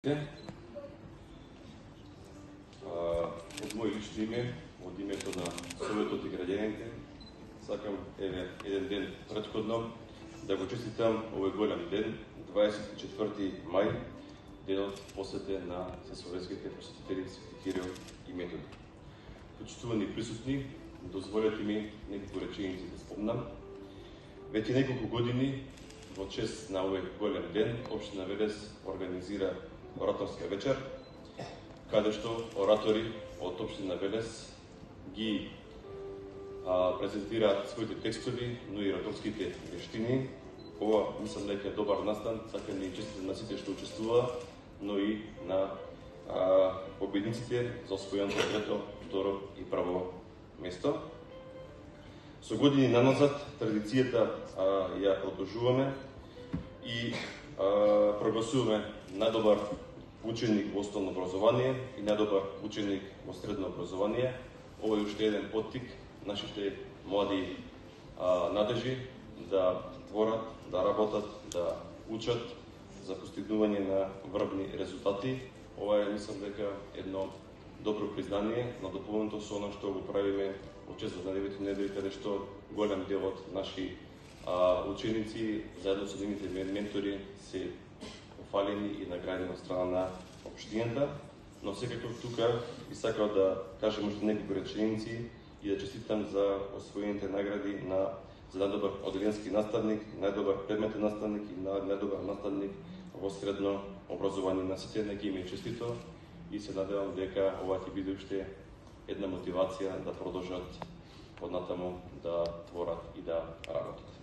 Од мој лично име, од името на Советот и граѓаните, сакам еден ден претходно да го честитам овој голем ден, 24 мај, денот посветен на советските просветители Свети Кирил и Методи. Почитувани присутни, дозволете ми неколку реченици да спомнам. Веќе неколку години во чест на овој голем ден, општина Велес организира ораторска вечер, каде што оратори од општина Велес ги презентираат своите текстови, но и ораторските вештини. Ова мислам дека е добар настан, сакам да честитам на сите што учествуваа, но и на победниците за освоеното трето, второ и прво место. Со години наназад традицијата ја продолжуваме и прогласуваме најдобар ученик во основно образование и најдобар ученик во средно образование. Ова е уште еден поттик нашите млади надежи да творат, да работат, да учат за постигнување на врвни резултати. Ова е, мислам дека, едно добро признание на дополнето со она што го правиме во чест на 9 недели, каде што голем дел од наши ученици заедно со нивните ментори се пофалени и наградени од страна на општината, но секако тука би сакал да кажем уште неколку реченици и да честитам за освоените награди за најдобар оделенски наставник, најдобар предметен наставник и најдобар наставник во средно образование. На сите нека им е честито и се надевам дека ова ќе биде уште една мотивација да продолжат однатаму да творат и да работат.